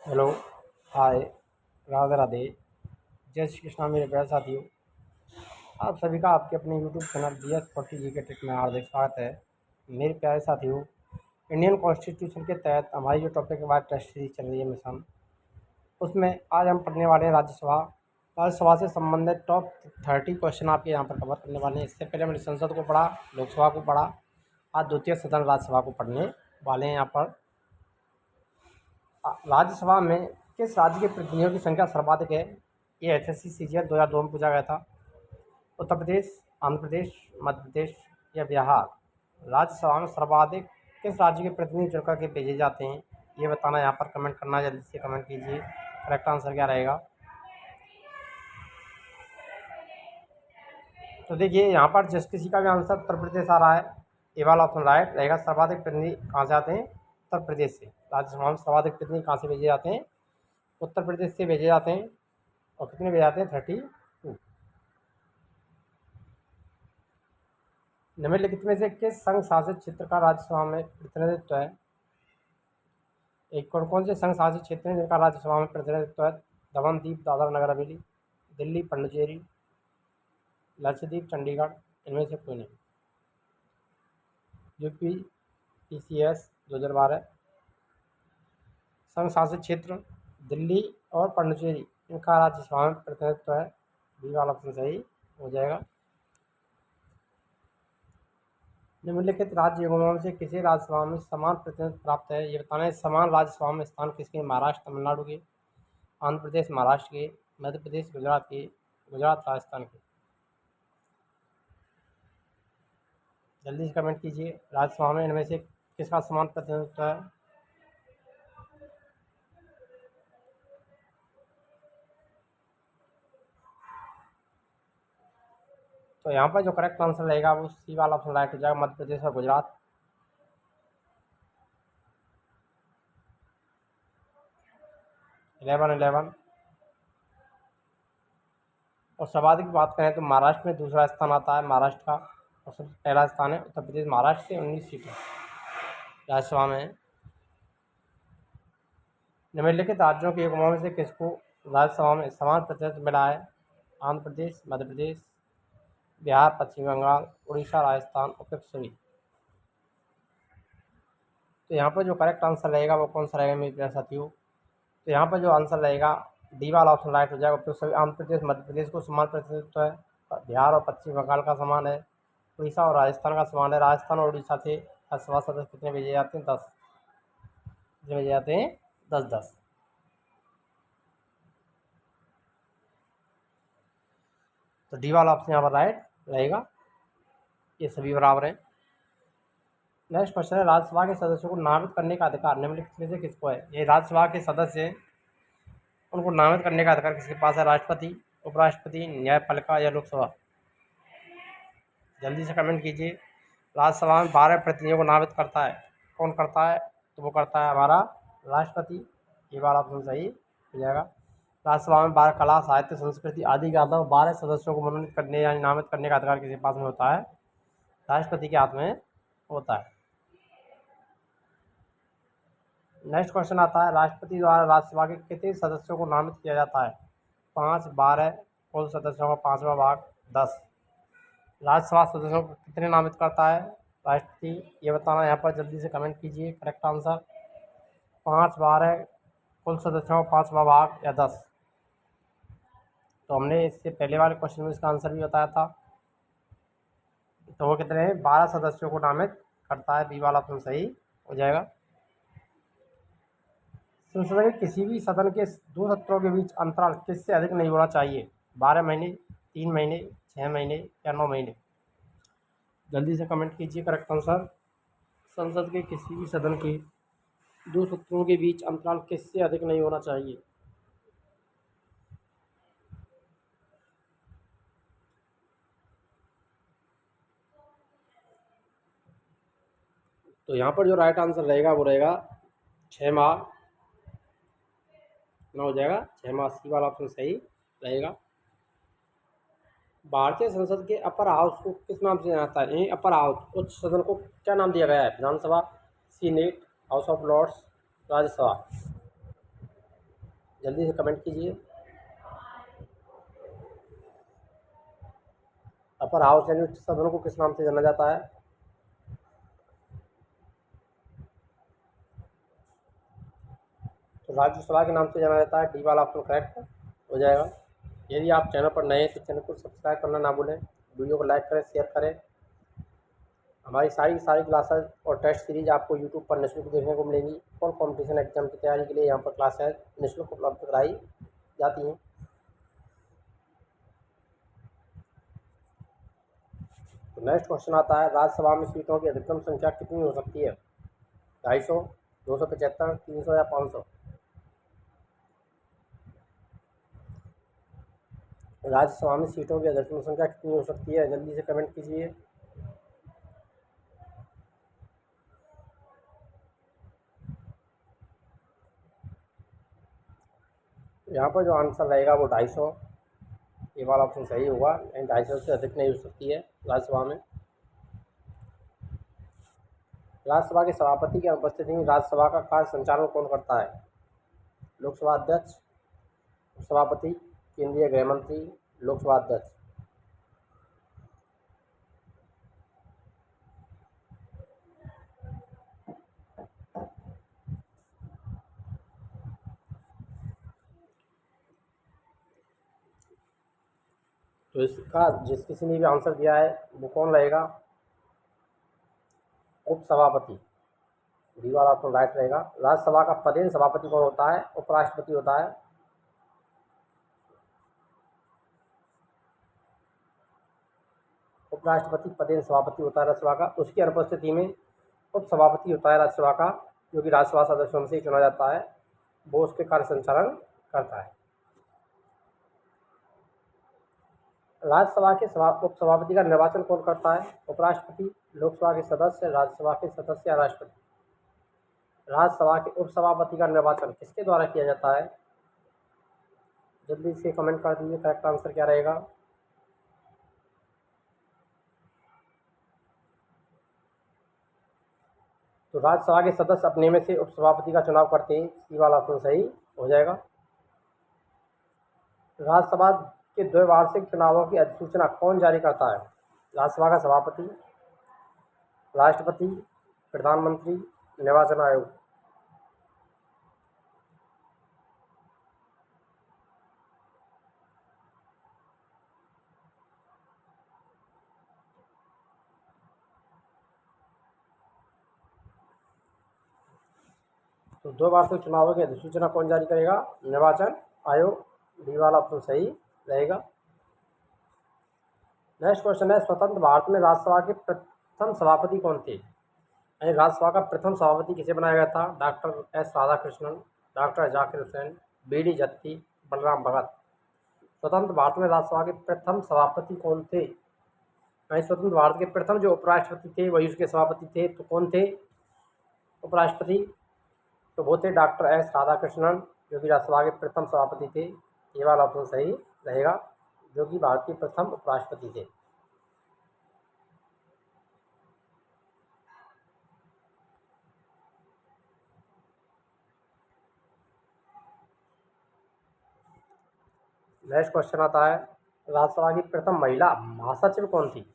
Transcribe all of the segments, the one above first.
Hello. हाय। राधे राधे। जय श्री कृष्णा मेरे प्यारे साथियों। आप सभी का आपके अपने यूट्यूब चैनल BS40 जी के ट्रिक में हार्दिक स्वागत है। मेरे प्यारे साथियों, इंडियन कॉन्स्टिट्यूशन के तहत हमारी जो टॉपिक के बाद टेस्ट सीरीज चल रही है मिशन, उसमें आज हम पढ़ने वाले हैं राज्यसभा से संबंधित टॉप 30 क्वेश्चन आपके यहाँ पर कवर करने वाले हैं। इससे पहले हमने संसद को पढ़ा, लोकसभा को पढ़ा, आज द्वितीय सदन राज्यसभा को पढ़ने वाले हैं। यहाँ पर राज्यसभा में किस राज्य के प्रतिनिधियों की संख्या सर्वाधिक है? ये SSC CGL 2002 में पूछा गया था। उत्तर प्रदेश, आंध्र प्रदेश, मध्य प्रदेश या बिहार? राज्यसभा में सर्वाधिक किस राज्य के प्रतिनिधि चुन करके भेजे जाते हैं, ये बताना। यहाँ पर कमेंट करना, जल्दी से कमेंट कीजिए। करेक्ट आंसर क्या रहेगा? तो देखिए, यहाँ पर जिस किसी का भी आंसर उत्तर प्रदेश आ रहा है, ये वाला ऑप्शन राइट रहेगा। सर्वाधिक प्रतिनिधि कहाँ से आते हैं? उत्तर प्रदेश से। राज्यसभा में सर्वाधिक प्रतिनिधि कहाँ से भेजे जाते हैं? उत्तर प्रदेश से भेजे जाते हैं। और कितने भेजे जाते हैं? 32। निम्नलिखित में से किस संघ शासित क्षेत्र का राज्यसभा में प्रतिनिधित्व है? एक कौन कौन से संघ शासित क्षेत्र हैं जिनका राज्यसभा में प्रतिनिधित्व है? दमन दीव दादरा नगर हवेली, दिल्ली पन्डुचेरी, लक्षद्वीप चंडीगढ़, इनमें से कोई नहीं। UPPCS 2012 संघ शासित क्षेत्र दिल्ली और पन्डुचेरी, इनका राज्यसभा में प्रतिनिधित्व है। बी वाला ऑप्शन सही हो जाएगा। निम्नलिखित राज्य एवं से किसी राज्यसभा में समान प्रतिनिधित्व प्राप्त है, ये बताना है। समान राज्यसभा में स्थान किसके? महाराष्ट्र तमिलनाडु के, आंध्र प्रदेश महाराष्ट्र के, मध्य प्रदेश गुजरात के, गुजरात राजस्थान के। जल्दी से कमेंट कीजिए। राज्यसभा में इनमें से किसका समान प्रतिनिधित्व है? तो यहाँ पर जो करेक्ट आंसर रहेगा वो सी वाला ऑप्शन राइट हो जाएगा, मध्य प्रदेश और गुजरात। इलेवन। और सर्वाधिक बात करें तो महाराष्ट्र में दूसरा स्थान आता है, महाराष्ट्र का। और सबसे पहला स्थान है उत्तर प्रदेश, महाराष्ट्र से 19 सीटें राज्यसभा में है। निम्नलिखित राज्यों के युग्मों में से किसको राज्यसभा में समान प्रतिनिधित्व मिला है? आंध्र प्रदेश, मध्य प्रदेश, बिहार, पश्चिम बंगाल, उड़ीसा, राजस्थान, उपयुक्त सभी। तो यहाँ पर जो करेक्ट आंसर रहेगा वो कौन सा रहेगा मेरे प्यारे साथियों? तो यहाँ पर जो आंसर रहेगा डी वाला ऑप्शन राइट हो जाएगा। उपयुक्त सभी। आंध्र प्रदेश मध्य प्रदेश को समान प्रतिनिधित्व है, बिहार और पश्चिम बंगाल का समान है, उड़ीसा और राजस्थान का समान है। राजस्थान और उड़ीसा से राज्यसभा सदस्य कितने भेजे जाते हैं? 10 भेजे जाते हैं, 10। तो डी वाला ऑप्शन यहाँ पर राइट रहेगा। ये सभी बराबर है। नेक्स्ट क्वेश्चन है, राज्यसभा के सदस्यों को नामित करने का अधिकार निम्नलिखित में से किसको है? ये राज्यसभा के सदस्य हैं, उनको नामित करने का अधिकार किसके पास है? राष्ट्रपति, उपराष्ट्रपति, न्यायपालिका या लोकसभा? जल्दी से कमेंट कीजिए। राज्यसभा में 12 प्रतिनिधियों को नामित करता है। कौन करता है? तो वो करता है हमारा राष्ट्रपति। ये वाला ऑप्शन सही हो जाएगा। राज्यसभा में 12 कला, साहित्य, संस्कृति आदि के अलावा 12 सदस्यों को मनोनीत करने या नामित करने का अधिकार किसके पास में होता है? राष्ट्रपति के हाथ में होता है। नेक्स्ट क्वेश्चन आता है, राष्ट्रपति द्वारा राज्यसभा के कितने सदस्यों को नामित किया जाता है? 5, 12, कुल सदस्यों का 5वां भाग 10। राज्यसभा सदस्यों को कितने नामित करता है राष्ट्रपति, ये बताना। यहाँ पर जल्दी से कमेंट कीजिए करेक्ट आंसर। 5, 12, कुल सदस्यों का 5वां भाग या 10। तो हमने इससे पहले वाले क्वेश्चन में इसका आंसर भी बताया था। तो वो कितने हैं? 12 सदस्यों को नामित करता है। बी वाला ऑप्शन सही हो जाएगा। संसद के किसी भी सदन के 2 सत्रों के बीच अंतराल किससे अधिक नहीं होना चाहिए? 12 महीने, 3 महीने, 6 महीने या 9 महीने? जल्दी से कमेंट कीजिए करेक्ट आंसर। संसद के किसी भी सदन के 2 सत्रों के बीच अंतराल किससे अधिक नहीं होना चाहिए? तो यहाँ पर जो राइट आंसर रहेगा वो रहेगा 6 माह। ना हो जाएगा 6 माह, सी वाला ऑप्शन सही रहेगा। भारतीय संसद के अपर हाउस को किस नाम से जाना जाता है? अपर हाउस उच्च सदन को क्या नाम दिया गया है? Vidhan Sabha, senate, House of Lords, Rajya Sabha? जल्दी से कमेंट कीजिए। अपर हाउस यानी उच्च सदनों को किस नाम से जाना जाता है? तो राज्यसभा के नाम से जाना जाता है। डी वाला ऑप्शन करेक्ट हो जाएगा। यदि आप चैनल पर नए हैं तो चैनल को सब्सक्राइब करना ना भूलें, वीडियो को लाइक करें, शेयर करें। हमारी सारी क्लासेस और टेस्ट सीरीज आपको यूट्यूब पर निःशुल्क देखने को मिलेंगी। और कॉम्पिटिशन एग्जाम की तैयारी के लिए यहाँ पर क्लासेस निःशुल्क उपलब्ध कराई जाती हैं। तो नेक्स्ट क्वेश्चन आता है, राज्यसभा में सीटों की अधिकतम संख्या कितनी हो सकती है? 250, 275, 300 या 500? राज्यसभा में सीटों की अधिकतम संख्या कितनी हो सकती है? जल्दी से कमेंट कीजिए। यहाँ पर जो आंसर रहेगा वो 250, ये वाला ऑप्शन सही होगा। एंड 250 से अधिक नहीं हो सकती है राज्यसभा में। राज्यसभा के सभापति की अनुपस्थिति में राज्यसभा का कार्य संचालन कौन करता है? लोकसभा अध्यक्ष, सभापति, केंद्रीय गृह मंत्री, लोकसभा अध्यक्ष? तो इसका जिस किसी ने भी आंसर दिया है वो कौन रहेगा? उपसभापति। डी वाला ऑप्शन राइट रहेगा। राज्यसभा का पदेन सभापति कौन होता है? उपराष्ट्रपति होता है। उपराष्ट्रपति पदेन सभापति होता है राज्यसभा का। उसकी अनुपस्थिति में उपसभापति होता है राज्यसभा का, जो कि राज्यसभा सदस्यों से चुना जाता है। वो उसके कार्य संचालन करता है। राज्यसभा के उपसभापति का निर्वाचन कौन करता है? उपराष्ट्रपति, लोकसभा के सदस्य, राज्यसभा के सदस्य या राष्ट्रपति? राज्यसभा के उपसभापति का निर्वाचन किसके द्वारा किया जाता है? जल्दी से कमेंट कर दीजिए, करेक्ट आंसर क्या रहेगा? तो राज्यसभा के सदस्य अपने में से उपसभापति का चुनाव करते हैं। सी वाला ऑप्शन सही हो जाएगा। राज्यसभा के द्वैवार्षिक चुनावों की अधिसूचना कौन जारी करता है? राज्यसभा का सभापति, राष्ट्रपति, प्रधानमंत्री, निर्वाचन आयोग? तो द्वैवार्षिक चुनावों की अधिसूचना कौन जारी करेगा? निर्वाचन आयोग। डी वाला ऑप्शन सही रहेगा। नेक्स्ट क्वेश्चन है, स्वतंत्र भारत में राज्यसभा के प्रथम सभापति कौन थे? यानी राज्यसभा का प्रथम सभापति किसे बनाया गया था? Doctor S Radhakrishnan, doctor Zakir Hussain, B D Jatti, Balram Bhagat? स्वतंत्र भारत में राज्यसभा के प्रथम सभापति कौन थे? यानी स्वतंत्र भारत के प्रथम जो उपराष्ट्रपति थे वही उसके सभापति थे। तो कौन थे उपराष्ट्रपति? तो वो थे डॉक्टर एस राधाकृष्णन, जो कि राज्यसभा के प्रथम सभापति थे। ये वाला ऑप्शन सही रहेगा, जो कि भारत के प्रथम उपराष्ट्रपति थे। नेक्स्ट क्वेश्चन आता है, राज्यसभा की प्रथम महिला महासचिव कौन थी?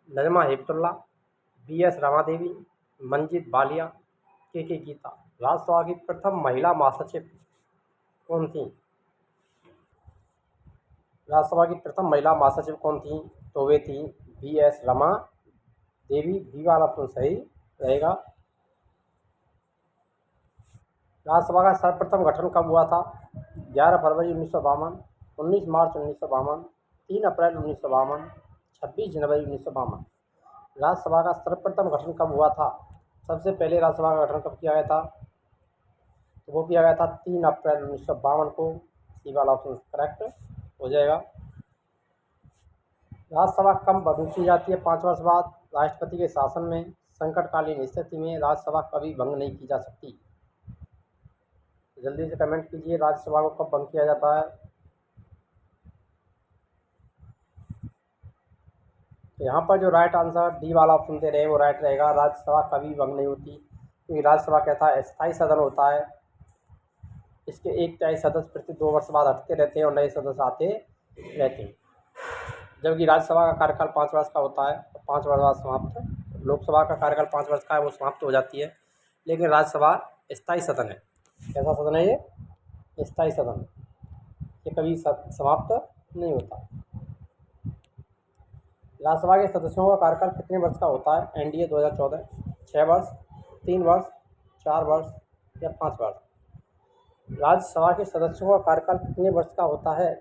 नजमा हेपतुल्ला, बी एस रमा देवी, मंजीत बालिया, के गीता? राज्यसभा की प्रथम महिला महासचिव कौन थी? राज्यसभा की प्रथम महिला महासचिव कौन थी? तो वे थी B S Rama Devi. B वाला ऑप्शन सही रहेगा। राज्यसभा का सर्वप्रथम गठन कब हुआ था? 11 फरवरी 1952, 19 मार्च 1952, 3 अप्रैल 1952, 26 जनवरी 1952? राज्यसभा का सर्वप्रथम गठन कब हुआ था? सबसे पहले राज्यसभा का गठन कब किया गया था? तो वो किया गया था 3 अप्रैल 1952 को। सी वाला ऑप्शन करेक्ट हो जाएगा। राज्यसभा कब भंग की जाती है? 5 वर्ष बाद। राष्ट्रपति के शासन में, संकटकालीन स्थिति में राज्यसभा कभी भंग नहीं की जा सकती। जल्दी से कमेंट कीजिए, राज्यसभा को कब भंग किया जाता है? तो यहाँ पर जो राइट आंसर डी वाला ऑप्शन दे रहे हैं वो राइट रहेगा। राज्यसभा कभी भंग नहीं होती, क्योंकि राज्यसभा कहता है स्थायी सदन होता है। इसके 1/3 सदस्य प्रति 2 वर्ष बाद हटते रहते हैं और नए सदस्य आते रहते हैं। जबकि राज्यसभा का कार्यकाल 5 वर्ष का होता है, तो 5 वर्ष बाद समाप्त। लोकसभा का कार्यकाल 5 वर्ष का है, वो समाप्त हो जाती है। लेकिन राज्यसभा स्थायी सदन है। कैसा सदन है ये? स्थायी सदन। ये कभी समाप्त नहीं होता। राज्यसभा के सदस्यों का कार्यकाल कितने वर्ष का होता है? एनडीए 2014 6 वर्ष, 3 वर्ष, 4 वर्ष या 5 वर्ष। राज्यसभा के सदस्यों का कार्यकाल कितने वर्ष का होता है?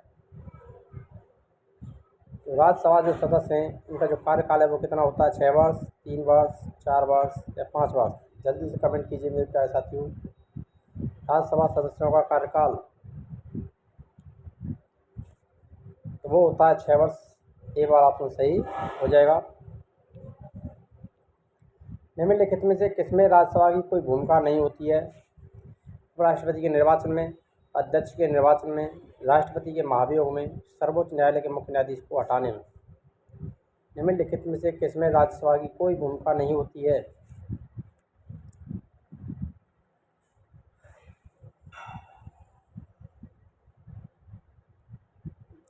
तो राज्यसभा जो सदस्य हैं उनका जो कार्यकाल है वो कितना होता है? 6 वर्ष, 3 वर्ष, 4 वर्ष या 5 वर्ष। जल्दी से कमेंट कीजिए मेरे प्यारे साथियों। राज्यसभा सदस्यों का कार्यकाल तो वो होता है 6 वर्ष। ये बार ऑप्शन सही हो जाएगा। निम्नलिखित में से किसमें राज्यसभा की कोई भूमिका नहीं होती है? उपराष्ट्रपति के निर्वाचन में, अध्यक्ष के निर्वाचन में, राष्ट्रपति के महाभियोग में, सर्वोच्च न्यायालय के मुख्य न्यायाधीश को हटाने में। निम्नलिखित में से किसमें राज्यसभा की कोई भूमिका नहीं होती है?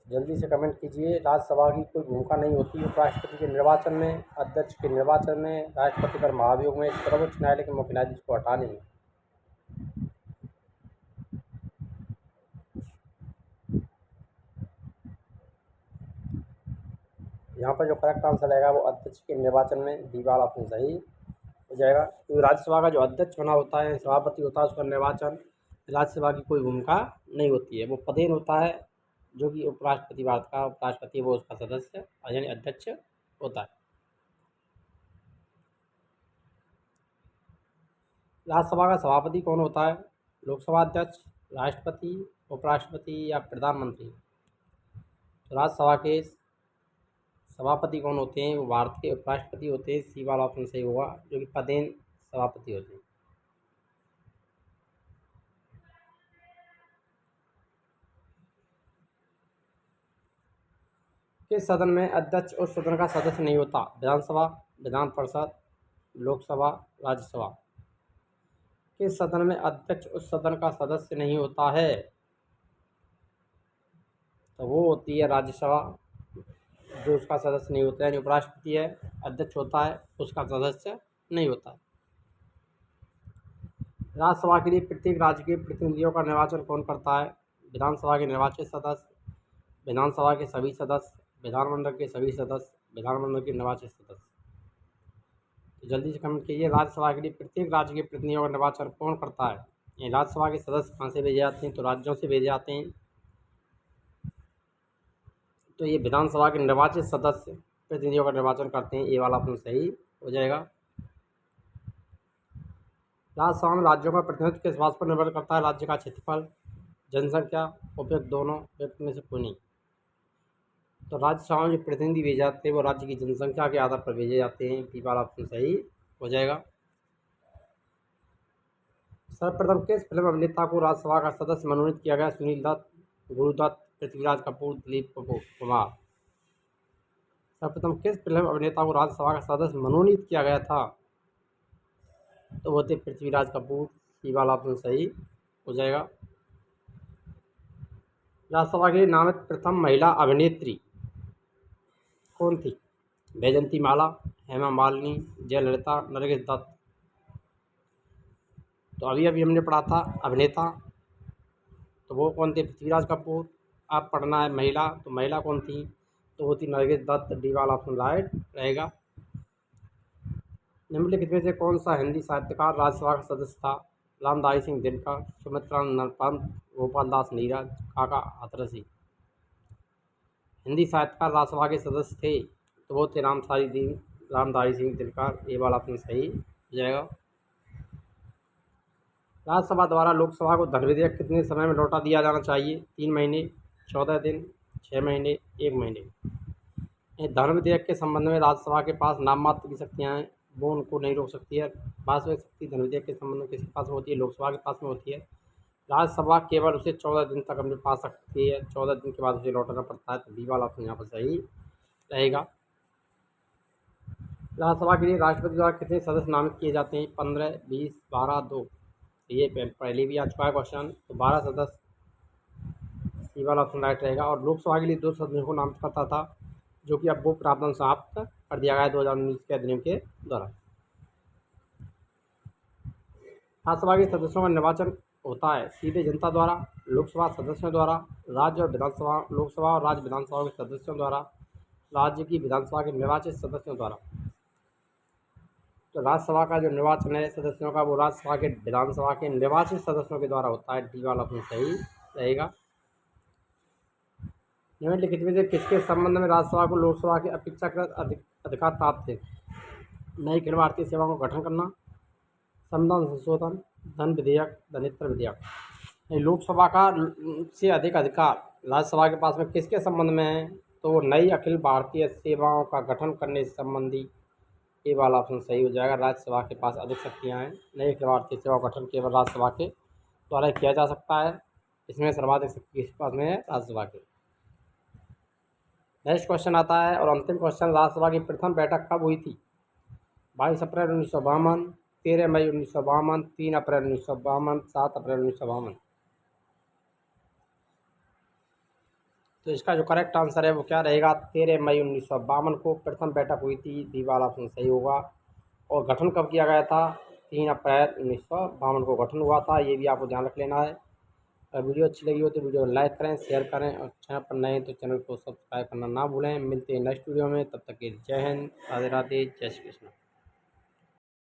जल्दी से कमेंट कीजिए। राज्यसभा की कोई भूमिका नहीं होती है उपराष्ट्रपति के निर्वाचन में, अध्यक्ष के निर्वाचन में, राष्ट्रपति पर महाभियोग में, सर्वोच्च न्यायालय के मुख्य न्यायाधीश को हटाने में। यहाँ पर जो करेक्ट आंसर आएगा वो अध्यक्ष के निर्वाचन में। डी वाला ऑप्शन सही हो जाएगा। क्योंकि राज्यसभा का जो अध्यक्ष बना होता है, सभापति होता है, उसका निर्वाचन राज्यसभा की कोई भूमिका नहीं होती है। वो पदेन होता है जो कि उपराष्ट्रपति भारत का उपराष्ट्रपति वो उसका सदस्य यानी अध्यक्ष होता है। राज्यसभा का सभापति कौन होता है? लोकसभा अध्यक्ष, राष्ट्रपति, उपराष्ट्रपति या प्रधानमंत्री। तो राज्यसभा के सभापति कौन होते हैं? वो भारत के उपराष्ट्रपति होते हैं। सी वाला ऑप्शन सही होगा, जो कि पदेन सभापति होते हैं। किस सदन में अध्यक्ष उस सदन का सदस्य नहीं होता? विधानसभा, विधान परिषद, लोकसभा, राज्यसभा। किस सदन में अध्यक्ष उस सदन का सदस्य नहीं होता है? तो वो होती है राज्यसभा। जो उसका सदस्य नहीं होता है, यानी उपराष्ट्रपति है, अध्यक्ष होता है, उसका सदस्य नहीं होता है। राज्यसभा के लिए प्रत्येक राज्य के प्रतिनिधियों का निर्वाचन कौन करता है? विधानसभा के निर्वाचित सदस्य, विधानसभा के सभी सदस्य, विधानमंडल के सभी सदस्य, विधानमंडल के निर्वाचित सदस्य। तो जल्दी से कमेंट कीजिए। राज्यसभा के लिए प्रत्येक राज्य के प्रतिनिधियों का निर्वाचन कौन करता है? ये राज्यसभा के सदस्य कहाँ से भेजे जाते हैं? तो राज्यों से भेजे जाते हैं। तो ये विधानसभा के निर्वाचित सदस्य प्रतिनिधियों का निर्वाचन करते हैं। ये वाला ऑप्शन सही हो जाएगा। राज्यसभा में राज्यों का प्रतिनिधित्व किस बात पर निर्भर करता है? राज्य का क्षेत्रफल, जनसंख्या, उपयुक्त दोनों, उपयुक्त में से कोई नहीं। तो राज्यसभा में जो प्रतिनिधि भेजे जाते हैं वो राज्य की जनसंख्या के आधार पर भेजे जाते हैं। पी वाला ऑप्शन सही हो जाएगा। सर्वप्रथम किस फिल्म अभिनेता को राज्यसभा का सदस्य मनोनीत किया गया? सुनील दत्त, गुरुदत्त, पृथ्वीराज कपूर, दिलीप कुमार। सर्वप्रथम किस फिल्म अभिनेता को राज्यसभा का सदस्य मनोनीत किया गया था? तो वो थे पृथ्वीराज कपूर। सी वाला ऑप्शन सही हो जाएगा। राज्यसभा के लिए नामित प्रथम महिला अभिनेत्री कौन थी? वैजंती माला, हेमा मालिनी, जयललिता, नरगिस दत्त। तो अभी अभी हमने पढ़ा था अभिनेता, तो वो कौन थे? पृथ्वीराज कपूर। अब पढ़ना है महिला, तो महिला कौन थी? तो वो थी नरगिस दत्त। डी वाला ऑप्शन राइट रहेगा। निम्नलिखित में से कौन सा हिंदी साहित्यकार राज्यसभा का सदस्य था? रामधारी सिंह दिनकर, सुमित्रा नरपंत, गोपाल दास नीरज, काका हाथरसी। हिंदी साहित्यकार राज्यसभा के सदस्य थे तो वो थे रामधारी सिंह दिनकर। ये वाला ऑप्शन सही हो जाएगा। राज्यसभा द्वारा लोकसभा को धन विधेयक कितने समय में लौटा दिया जाना चाहिए? 3 महीने, 14 दिन, 6 महीने, 1 महीने। धन विधेयक के संबंध में राज्यसभा के पास नाम मात्र की शक्तियाँ हैं, वो उनको नहीं रोक सकती है। वास्तविक शक्ति धन विधेयक के संबंध में किसके पास में होती है? लोकसभा के पास में होती है। राज्यसभा केवल उसे 14 दिन तक अपने पास सकती है, 14 दिन के बाद उसे लौटाना पड़ता है। तो डी वाला ऑप्शन यहाँ पर सही रहेगा। राज्यसभा के लिए राष्ट्रपति द्वारा कितने सदस्य नामित किए जाते हैं? 15, 20, 12, 2। ये पहले भी आ चुका है क्वेश्चन। तो 12 सदस्य, सी वाला ऑप्शन राइट रहेगा। और लोकसभा के लिए 2 सदस्यों को नामित करता था, जो कि अब वो प्रावधान समाप्त कर दिया गया है 2019 के अधिनियम के द्वारा। राज्यसभा के सदस्यों का निर्वाचन होता है सीधे जनता द्वारा, लोकसभा सदस्यों द्वारा, राज्य और विधानसभा, लोकसभा और राज्य विधानसभा के सदस्यों द्वारा, राज्य की विधानसभा के निर्वाचित सदस्यों द्वारा। तो राज्यसभा का जो निर्वाचन है सदस्यों का, वो राज्यसभा के विधानसभा के निर्वाचित सदस्यों के द्वारा होता है। डी वाला ऑप्शन सही रहेगा। निम्नलिखित में से किसके संबंध में राज्यसभा को लोकसभा के अपेक्षाकृत अधिकार प्राप्त थे? नई अखिल भारतीय सेवा को गठन करना, संविधान संशोधन, धन विधेयक, धनित्र विधेयक। लोकसभा का से अधिक अधिकार राज्यसभा के पास में किसके संबंध में है? तो वो नई अखिल भारतीय सेवाओं का गठन करने संबंधी। ये वाला ऑप्शन सही हो जाएगा। राज्यसभा के पास अधिक शक्तियाँ हैं। नई अखिल भारतीय सेवा का गठन केवल राज्यसभा के द्वारा किया जा सकता है। इसमें सर्वाधिक शक्ति किसके पास में है? राज्यसभा के। नेक्स्ट क्वेश्चन आता है और अंतिम क्वेश्चन, राज्यसभा की प्रथम बैठक कब हुई थी? 22 अप्रैल 1952, 13 मई 1952, 3 अप्रैल 1952, 7 अप्रैल 1952। तो इसका जो करेक्ट आंसर है वो क्या रहेगा? 13 मई 1952 को प्रथम बैठक हुई थी। डी वाला ऑप्शन सही होगा। और गठन कब किया गया था? 3 अप्रैल 1952 को गठन हुआ था। ये भी आपको ध्यान रख लेना है। अगर वीडियो अच्छी लगी हो तो वीडियो को लाइक करें, शेयर करें, और चैनल पर नए हैं तो चैनल को सब्सक्राइब करना ना भूलें। मिलते हैं नेक्स्ट वीडियो में, तब तक के जय हिंद, राधे राधे, जय श्री कृष्ण।